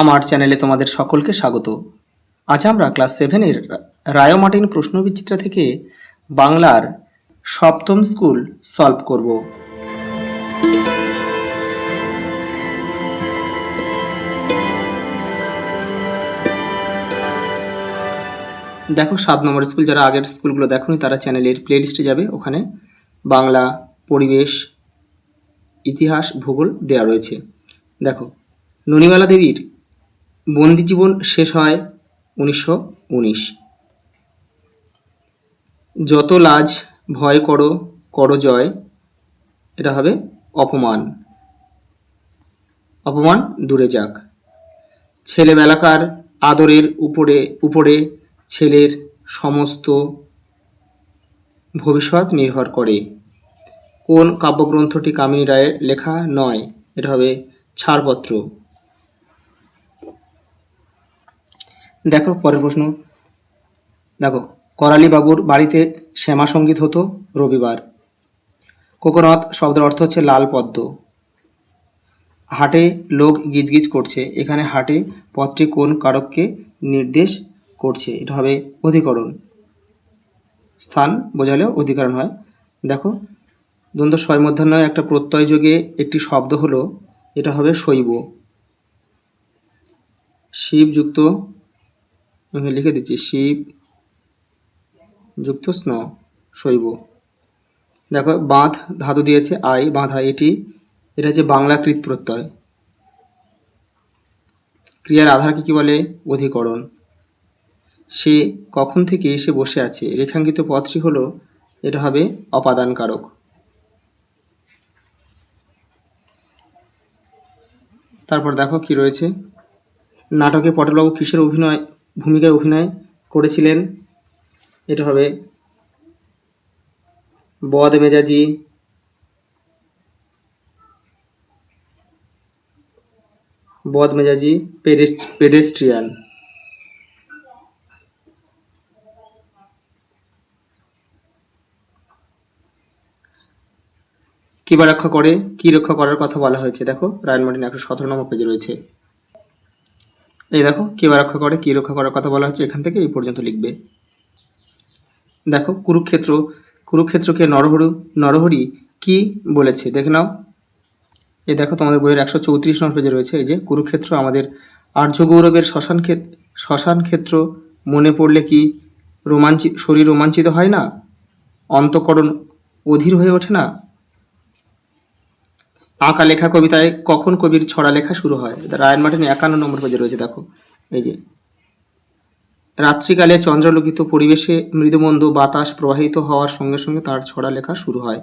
আমার চ্যানেলে তোমাদের সকলকে স্বাগত। আজ আমরা ক্লাস 7-এর রায় মার্টিন প্রশ্নবিচিত্রা থেকে বাংলার সপ্তম স্কুল সলভ করব। দেখো 7 নম্বর স্কুল, যারা আগের স্কুলগুলো দেখোনি তারা চ্যানেলের প্লেলিস্টে যাবে, ওখানে বাংলা, পরিবেশ, ইতিহাস, ভূগোল দেওয়া রয়েছে। দেখো, ননিবালা দেবীর বন্দি জীবন শেষ হয় 1919। যত লাজ ভয় করো করো জয়, এটা হবে অপমান, অপমান দূরে যাক। ছেলেবেলাকার আদরের উপরে উপরে ছেলের সমস্ত ভবিষ্যৎ নির্ভর করে। কোন কাব্যগ্রন্থটি কামিনী রায়ের লেখা নয়? এটা হবে ছাড়পত্র। দেখো পরের প্রশ্ন, দেখো, করালি বাবুর বাড়িতে শ্যামা সঙ্গীত হতো রবিবার। কোকোনট শব্দের অর্থ হচ্ছে লাল পদ্ম। হাটে লোক গিজগিজ করছে, এখানে হাটে পদটি কোন কারককে নির্দেশ করছে? এটা হবে অধিকরণ। স্থান বোঝালেও অধিকরণ হয়। দেখো, দ্বন্দ্ব ছয় মধ্যাহ্নয় একটা প্রত্যয় যোগে একটি শব্দ হলো, এটা হবে শৈব। শিব যুক্ত, লিখে দিচ্ছি, শিব যুক্ত স্ন, শৈব। দেখো, বাঁধ ধাতু দিয়েছে আই, বাঁধা, এটা হচ্ছে বাংলাকৃত প্রত্যয়। ক্রিয়ার আধারকে কি বলে? অধিকরণ। সে কখন থেকে এসে বসে আছে, রেখাঙ্কিত পদটি হলো, এটা হবে অপাদান কারক। তারপর দেখো কি রয়েছে, নাটকে পটলবাবু কিসের ভূমিকায় অভিনয় করেছিলেন? এটা হবে বদমেজাজি, পেডেস্ট্রিয়ান। কি বা রক্ষা করে, কি রক্ষা করার কথা বলা হয়েছে? দেখো, রায়ন মার্টিন 117 নম্বর পেজে রয়েছে। এই দেখো, কি বা রক্ষা করে, কি রক্ষা করার কথা বলা হচ্ছে, এখান থেকে এই পর্যন্ত লিখবে। দেখো, কুরুক্ষেত্রকে নরহরি কি বলেছে দেখে নাও। এই দেখো, তোমাদের বইয়ের 134 নম্বর পেজে রয়েছে। এই যে, কুরুক্ষেত্র আমাদের আর্য গৌরবের শ্মশান ক্ষেত্র, মনে পড়লে কি শরীর রোমাঞ্চিত হয় না, অন্তঃকরণ অধীর হয়ে ওঠে না? আঁকা লেখা কবিতায় কখন কবির ছড়া লেখা শুরু হয়? রায়ন মার্টিন 51 নম্বর পেজে রয়েছে। দেখো, এই যে, রাত্রিকালে চন্দ্রালোকিত পরিবেশে মৃদুমন্দ বাতাস প্রবাহিত হওয়ার সঙ্গে সঙ্গে তার ছড়া লেখা শুরু হয়।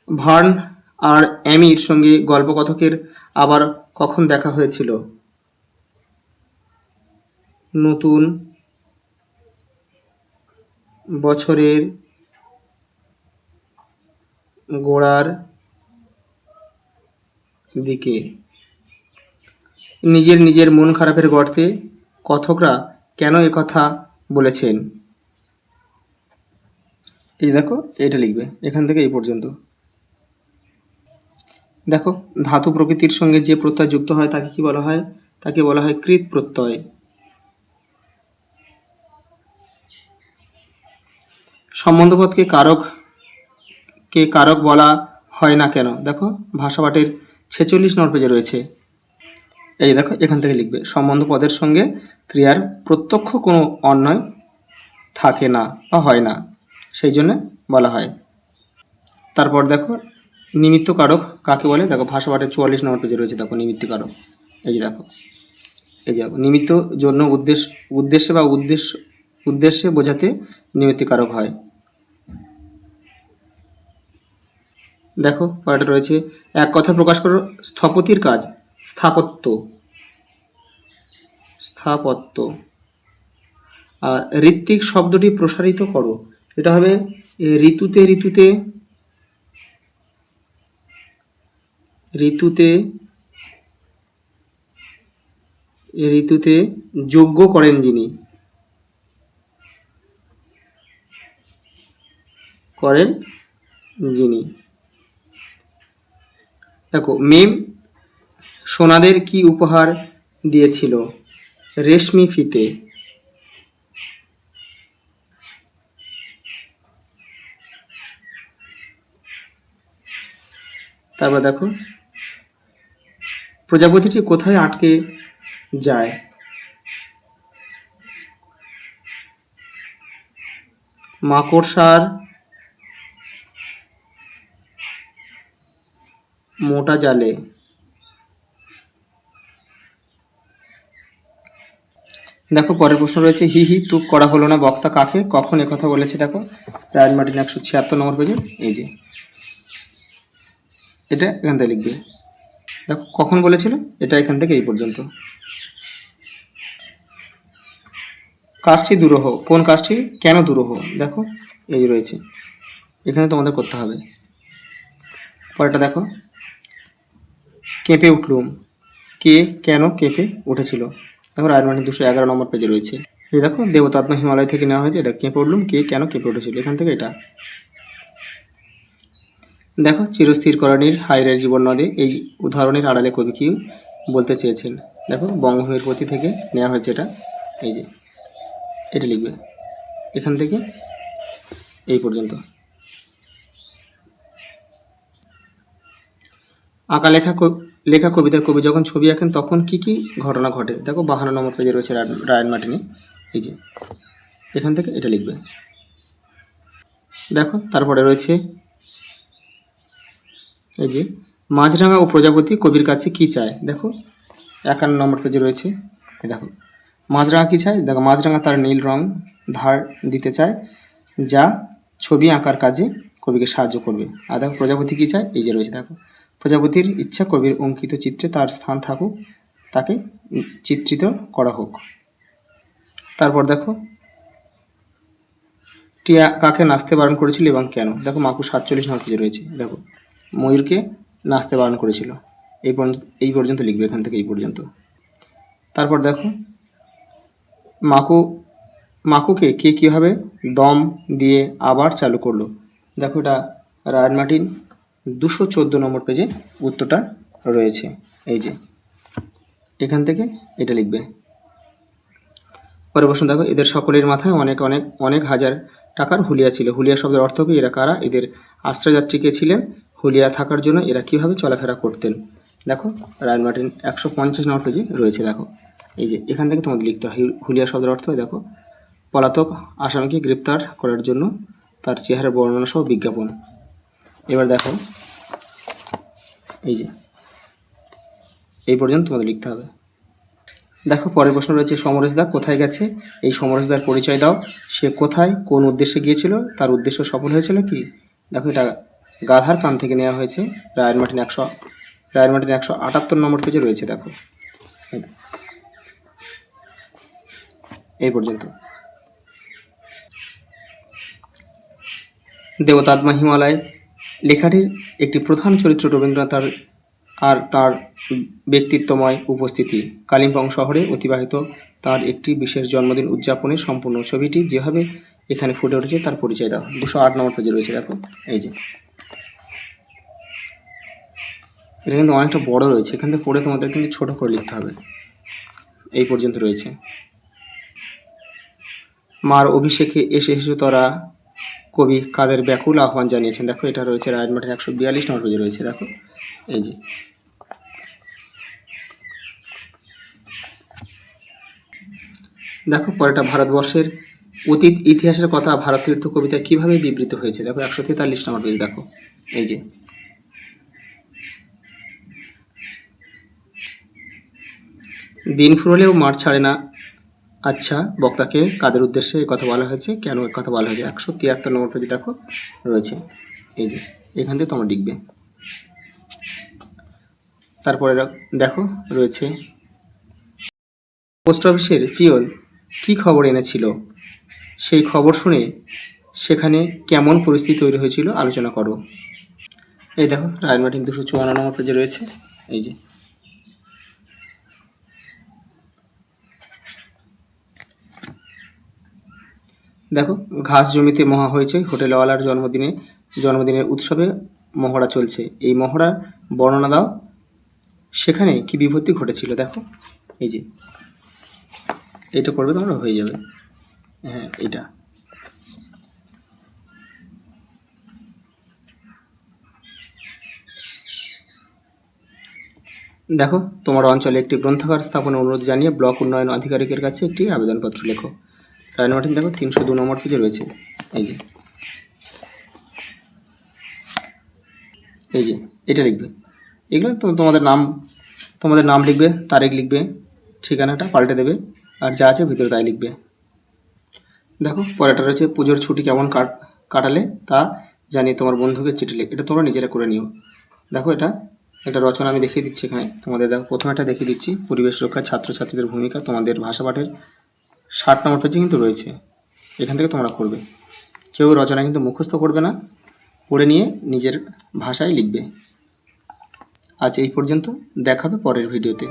ভার্ন আর অ্যামির সঙ্গে গল্পকথকের আবার কখন দেখা হয়েছিল? নতুন বছরের গোড়ার দিকে। নিজের মন খারাপের গর্তে কথকরা কেন একথা বলেছেন? এই দেখো, এটা লিখবে, এখান থেকে এই পর্যন্ত। দেখো, ধাতু প্রকৃতির সঙ্গে যে প্রত্যয় যুক্ত হয় তাকে কি বলা হয়? তাকে বলা হয় কৃৎ প্রত্যয়। সম্বন্ধপদকে কারক বলা হয় না কেন? দেখো, ভাষাপাঠের 46 নম্বর পেজে রয়েছে। এই দেখো, এখান থেকে লিখবে, সম্বন্ধ পদের সঙ্গে ক্রিয়ার প্রত্যক্ষ কোনো অন্বয় থাকে না বা হয় না, সেই জন্য বলা হয়। তারপর দেখো, নিমিত্ত কারক কাকে বলে? দেখো, ভাষাপাঠের 44 নম্বর পেজে রয়েছে। দেখো, নিমিত্ত কারক, এই যে দেখো, এই যে নিমিত্ত জন্য উদ্দেশ্যে বোঝাতে নিমিত্ত কারক হয়। দেখো, পরেরটা রয়েছে, এক কথা প্রকাশ করো, স্থপতির কাজ স্থাপত্য। আর ঋত্বিক শব্দটি প্রসারিত করো, এটা হবে ঋতুতে যজ্ঞ করেন যিনি, দেখো, মেম সোনাদের কি উপহার দিয়েছিল? রেশমি ফিতে। তারপর দেখো, প্রজাপতিটি কোথায় আটকে যায়? মাকড়সার মোটা জালে। দেখো পরের প্রশ্ন রয়েছে, হি হি তুক করা হলো না, বক্তা কাকে কখন একথা বলেছে? দেখো রায়ান মার্টিন 176 নম্বর পেজে, এই যে এটা এখান থেকে লিখবে। দেখো কখন বলেছিল, এটা এখান থেকে এই পর্যন্ত। কাজটি দুরূহ, কোন কাজটি, কেন দুরূহ? দেখো এই যে রয়েছে, এখানে তোমাদের করতে হবে। পরেরটা দেখো, কেঁপে উঠলুম, কে কেন কেঁপে উঠেছিল? দেখো রায়ান মার্টিন 211 নম্বর পেজে রয়েছে। এই দেখো দেবতাত্মা হিমালয় থেকে নেওয়া হয়েছে, এটা কেঁপে উঠলুম, কে কেন কেঁপে উঠেছিল, এখান থেকে এটা। দেখো চিরস্থিরকরণীর হায়রের জীবন নদে, এই উদাহরণের আড়ালে কবি কি বলতে চেয়েছেন? দেখো বঙ্গভূমির প্রতি থেকে নেওয়া হয়েছে এটা, এই যে এটা লিখবে এখান থেকে এই পর্যন্ত। আঁকা লেখা কবিতার কবি যখন ছবি আঁকেন তখন কি কি ঘটনা ঘটে? দেখো 52 নম্বর পেজে রয়েছে রায়ান মার্টিনে, এই যে এখান থেকে এটা লিখবে। দেখো তারপরে রয়েছে এই যে, মাছরাঙা ও প্রজাপতি কবির কাছে কি চায়? দেখো 51 নম্বর পেজে রয়েছে, দেখো মাছরাঙা কি চায়? দেখো মাছরাঙা তার নীল রং ধার দিতে চায়, যা ছবি আঁকার কাজে কবিকে সাহায্য করবে। আর দেখো প্রজাপতি কি চায়, এই যে রয়েছে, দেখো প্রজাপতির ইচ্ছা কবির অঙ্কিত চিত্রে তার স্থান থাকুক, তাকে চিত্রিত করা হোক। তারপর দেখো, টিয়া কাকে নাচতে বারণ করেছিল এবং কেন? দেখো মাকু 47 নম্বর পেজে রয়েছে, দেখো ময়ূরকে নাচতে বারণ করেছিল। এই পর্যন্ত লিখবে এখান থেকে এই পর্যন্ত। তারপর দেখো, মাকুকে কে কীভাবে দম দিয়ে আবার চালু করলো? দেখো এটা রায়ান মার্টিন 214 নম্বর পেজে উত্তরটা রয়েছে, এই যে এখান থেকে এটা লিখবে। পরের প্রশ্ন দেখো, এদের সকলের মাথায় অনেক অনেক অনেক হাজার টাকার হুলিয়া ছিল। হুলিয়া শব্দের অর্থ কি? এরা কারা? এদের আশ্রয়যাত্রী কে ছিলেন? হুলিয়া থাকার জন্য এরা কিভাবে চলাফেরা করতেন? দেখো রায়ান মার্টিন 150 নম্বর পেজে রয়েছে, দেখো এই যে এখান থেকে তোমাদের লিখতে হয় হুলিয়া শব্দের অর্থ। দেখো পলাতক আসামিকে গ্রেপ্তার করার জন্য তার চেহারার বর্ণনা সহ বিজ্ঞাপন। এবার দেখো এই যে এই পর্যন্ত তোমাদের লিখতে হবে। দেখো পরের প্রশ্ন রয়েছে, সমরেশদা কোথায় গেছে? এই সমরেশদার পরিচয় দাও, সে কোথায় কোন উদ্দেশ্যে গিয়েছিল, তার উদ্দেশ্য সফল হয়েছিল কি? দেখো এটা গাধার কান থেকে নেওয়া হয়েছে, রায়ান মার্টিন 178 নম্বর পেজে রয়েছে, দেখো এই পর্যন্ত। দেবতাত্মা হিমালয় লেখাটির একটি প্রধান চরিত্র রবীন্দ্রনাথ আর তার ব্যক্তিত্বময় উপস্থিতি। কালিম্পং শহরে অতিবাহিত তার একটি বিশেষ জন্মদিন উদযাপনের সম্পূর্ণ ছবিটি যেভাবে এখানে ফুটে উঠেছে তার পরিচয় দাও। 208 নম্বর পেজে রয়েছে, দেখো এই যে এটা কিন্তু অনেকটা বড় রয়েছে, এখান থেকে পড়ে তোমাদের কিন্তু ছোট করে লিখতে হবে। এই পর্যন্ত রয়েছে। মার অভিষেকে এসে তোরা কবি কাদের ব্যাকুল আহ্বান জানিয়েছেন? দেখো এটা রয়েছে রায়ান মার্টিন 142 নম্বর পেজে রয়েছে, দেখো এই যে। দেখো পরেরটা, ভারতবর্ষের অতীত ইতিহাসের কথা ভারতীর্থ কবিতায় কিভাবে বিবৃত হয়েছে? দেখো 143 নম্বর পেজ, দেখো এই যে দিন ফুরলেও মাঠ ছাড়ে না। আচ্ছা বক্তাকে কাদের উদ্দেশ্যে কথা বলা হয়েছে, কেন কথা বলা হয়েছে? 173 নম্বর পেজে দেখো রয়েছে, এই যে এখান থেকে তোমরা লিখবে। তারপরে দেখো রয়েছে, পোস্ট অফিসের পিয়ন কি খবর এনেছিল, সেই খবর শুনে সেখানে কেমন পরিস্থিতি তৈরি হয়েছিল আলোচনা করো। এই দেখো রায়ান মার্টিন 254 নম্বর পেজে রয়েছে, এই যে দেখো ঘাস জমিতে মহা হয়েছে, হোটেলওয়ালার জন্মদিনের উৎসবে মহড়া চলছে, এই মহড়ার বর্ণনা দাও। সেখানে কি বিপত্তি ঘটেছিল দেখো, এই যে এটা করবে তোমরা, হয়ে যাবে। হ্যাঁ, এটা দেখো, তোমার অঞ্চলে একটি গ্রন্থাগার স্থাপনের অনুরোধ জানিয়ে ব্লক উন্নয়ন আধিকারিকের কাছে একটি আবেদনপত্র লেখো। রায়ন মার্টিন দেখো 302 নম্বর পেজে রয়েছে। এই যে এটা লিখবে। এগুলো তো তোমাদের নাম লিখবে, তারিখ লিখবে, ঠিকানাটা পাল্টে দেবে, আর যা আছে ভিতরে তাই লিখবে। দেখো পরেরটা রয়েছে, পুজোর ছুটি কেমন কাটালে তা জানিয়ে তোমার বন্ধুকে চিঠি লিখ। এটা তোমরা নিজেরা করে নিও। দেখো এটা রচনা আমি দেখিয়ে দিচ্ছি এখানে তোমাদের। দেখো প্রথমে একটা দেখিয়ে দিচ্ছি, পরিবেশ রক্ষা ছাত্রছাত্রীদের ভূমিকা, তোমাদের ভাষা পাঠের 60 নম্বর পেজে কিন্তু রয়েছে। এখান থেকে তোমরা করবে। কেউ রচনা কিন্তু মুখস্থ করবে না, পড়ে নিয়ে নিজের ভাষায় লিখবে। আজ এই পর্যন্ত, দেখা হবে পরের ভিডিওতে।